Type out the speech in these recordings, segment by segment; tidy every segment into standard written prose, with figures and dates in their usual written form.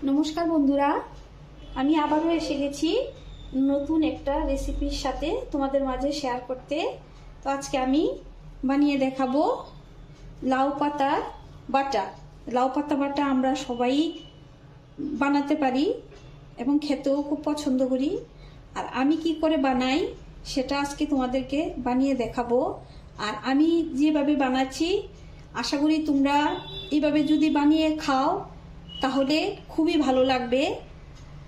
নমস্কার বন্ধুরা, আমি আবারও এসে গেছি নতুন একটা রেসিপির সাথে তোমাদের মাঝে শেয়ার করতে। তো আজকে আমি বানিয়ে দেখাবো লাউ পাতার বাটা। লাউ পাতা বাটা আমরা সবাই বানাতে পারি এবং খেতেও খুব পছন্দ করি। আর আমি কি করে বানাই সেটা আজকে তোমাদেরকে বানিয়ে দেখাবো। আর আমি যেভাবে বানাচ্ছি আশা করি তোমরা এইভাবে যদি বানিয়ে খাও তাহলে খুবই ভালো লাগবে।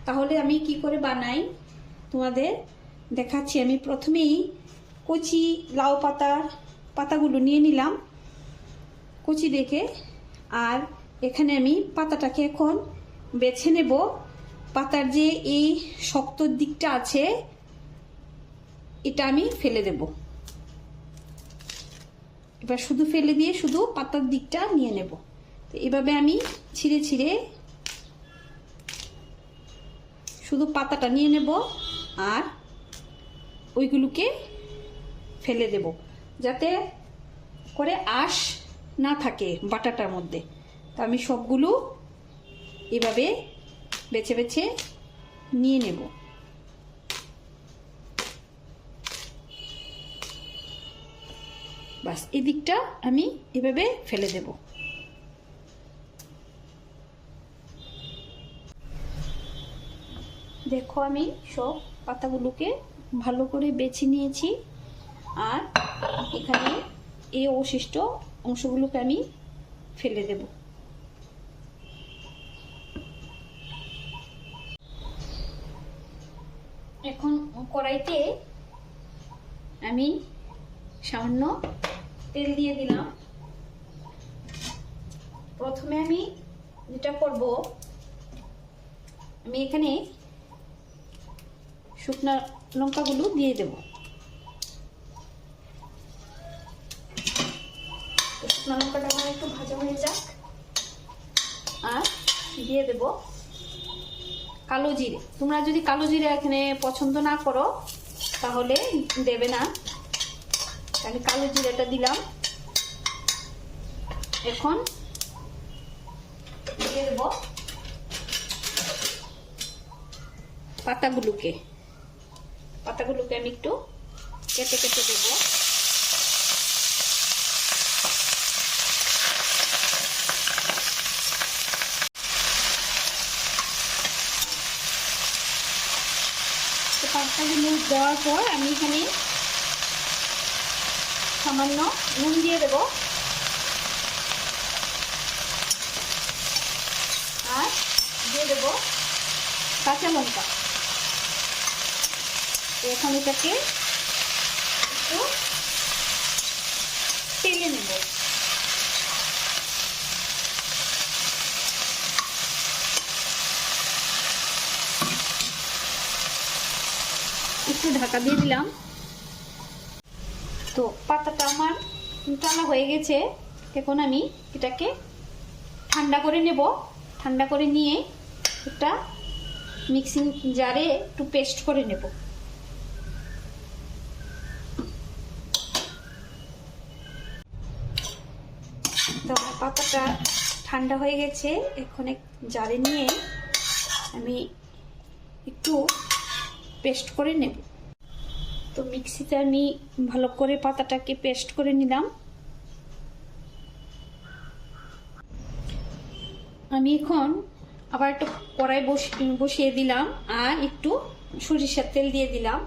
তাহলে আমি কি করে বানাই তোমাদের দেখাচ্ছি। আমি প্রথমেই কচি লাউ পাতাগুলো নিয়ে নিলাম কচি দেখে। আর এখানে আমি পাতাটাকে এখন বেছে নেব। পাতার যে এই শক্ত দিকটা আছে এটা আমি ফেলে দেব। এবার শুধু ফেলে দিয়ে শুধু পাতার দিকটা নিয়ে নেব। তো এভাবে আমি ছিঁড়ে ছিঁড়ে শুধু পাতাটা নিয়ে নেব আর ওইগুলোকে ফেলে দেব, যাতে করে আঁশ না থাকে বাটাটার মধ্যে। তো আমি সবগুলো এভাবে বেছে বেছে নিয়ে নেব। বাস এই দিকটা আমি এভাবে ফেলে দেব। দেখো আমি সব পাতাগুলোকে ভালো করে বেছে নিয়েছি। আর এখানে এই অবশিষ্ট অংশগুলোকে আমি ফেলে দেব। এখন কড়াইতে আমি সামান্য তেল দিয়ে দিলাম। প্রথমে আমি যেটা করব, আমি এখানে শুকনো লঙ্কাগুলো দিয়ে দেব। শুকনো লঙ্কাটা আমার একটু ভাজা হয়ে যাক। আর দিয়ে দেব কালো জিরে। তোমরা যদি কালো জিরে এখানে পছন্দ না করো তাহলে দেবে না। আমি কালো জিরেটা দিলাম। এখন দিয়ে দেব পাতাগুলোকে আমি একটু কেটে কেটে দেব। পাতাগুলো দেওয়ার পর আমি এখানে সামান্য নুন দিয়ে দেব। আর দিয়ে দেব কাঁচা লঙ্কা। এখন এটাকে একটু তেলে নেব। একটু ঢাকা দিয়ে দিলাম। তো পাতাটা আমার টানা হয়ে গেছে। এখন আমি এটাকে ঠান্ডা করে নেব। ঠান্ডা করে নিয়ে একটা মিক্সিং জারে একটু পেস্ট করে নেব। তো আমার পাতাটা ঠান্ডা হয়ে গেছে। এখন এক জারে নিয়ে আমি একটু পেস্ট করে নেব। তো মিক্সিতে আমি ভালো করে পাতাটাকে পেস্ট করে নিলাম। আমি এখন আবার একটু কড়াই বসিয়ে দিলাম আর একটু সরিষার তেল দিয়ে দিলাম।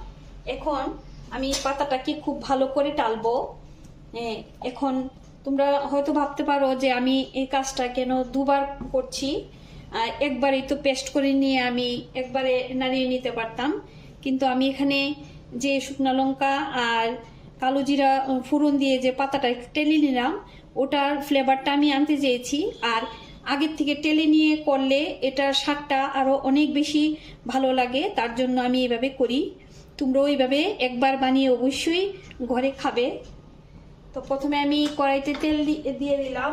এখন আমি পাতাটাকে খুব ভালো করে টালবো। এখন তোমরা হয়তো ভাবতে পারো যে আমি এই কাজটা কেন দুবার করছি, একবারেই তো পেস্ট করে নিয়ে আমি একবারে নাড়িয়ে নিতে পারতাম। কিন্তু আমি এখানে যে শুকনো লঙ্কা আর কালো জিরা ফোড়ন দিয়ে যে পাতাটা টেলে নিলাম ওটার ফ্লেভারটা আমি আনতে চেয়েছি। আর আগের থেকে টেলে নিয়ে করলে এটার স্বাদটা আরো অনেক বেশি ভালো লাগে। তার জন্য আমি এইভাবে করি। তোমরাও এইভাবে একবার বানিয়ে অবশ্যই ঘরে খাবে। তো প্রথমে আমি কড়াইতে তেল দিয়ে দিলাম।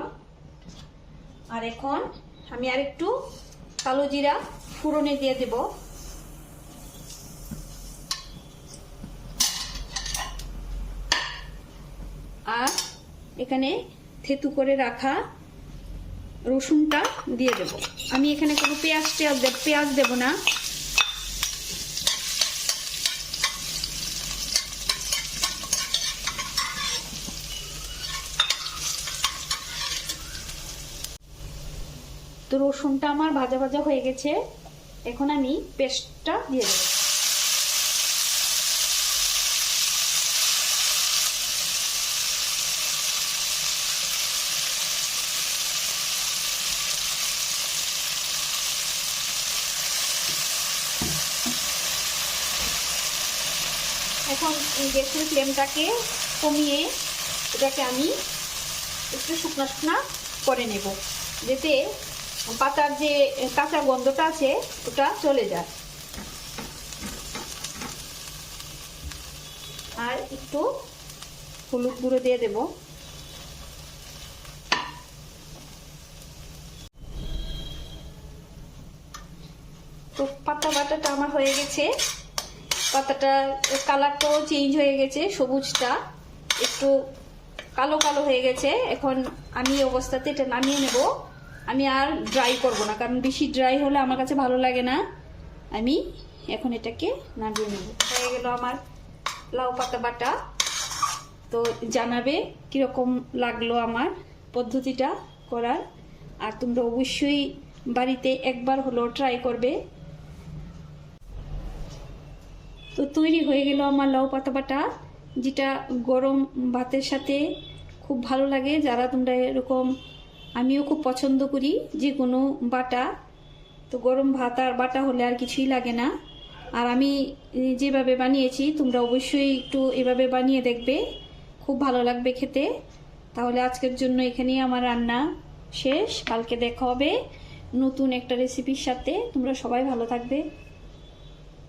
আর এখন আমি আরেকটু কালো জিরা ফোড়নে দিয়ে দেব। আর এখানে থেতু করে রাখা রসুনটা দিয়ে দেব। আমি এখানে কোনো পেঁয়াজ দেব না। তো রসুনটা আমার ভাজা ভাজা হয়ে গেছে, এখন আমি পেস্টটা দিয়ে দেব। এখন গ্যাসের ফ্লেমটাকে কমিয়ে এটাকে আমি একটু শুকনা শুকনা করে নেব, যাতে পাতার যে কাঁচা গন্ধটা আছে ওটা চলে যায়। আর একটু হলুদ গুঁড়ো দিয়ে দেব। তো পাতা বাটাটা আমার হয়ে গেছে, পাতাটার কালারটাও চেঞ্জ হয়ে গেছে, সবুজটা একটু কালো কালো হয়ে গেছে। এখন আমি এই অবস্থাতে এটা নামিয়ে নেব। আমি আর ড্রাই করব না, কারণ বেশি ড্রাই হলে আমার কাছে ভালো লাগে না। আমি এখন এটাকে নামিয়ে নেব। হয়ে গেল আমার লাউ পাতা বাটা। তো জানাবে কীরকম লাগলো আমার পদ্ধতিটা করার, আর তোমরা অবশ্যই বাড়িতে একবার হলেও ট্রাই করবে। তো তৈরি হয়ে গেল আমার লাউ পাতা বাটা, যেটা গরম ভাতের সাথে খুব ভালো লাগে। যারা তোমরা এরকম, আমিও খুব পছন্দ করি যে কোনো বাটা। তো গরম ভাত আর বাটা হলে আর কিছুই লাগে না। আর আমি যেভাবে বানিয়েছি তোমরা অবশ্যই একটু এভাবে বানিয়ে দেখবে, খুব ভালো লাগবে খেতে। তাহলে আজকের জন্য এখানেই আমার রান্না শেষ। কালকে দেখা হবে নতুন একটা রেসিপির সাথে। তোমরা সবাই ভালো থাকবে।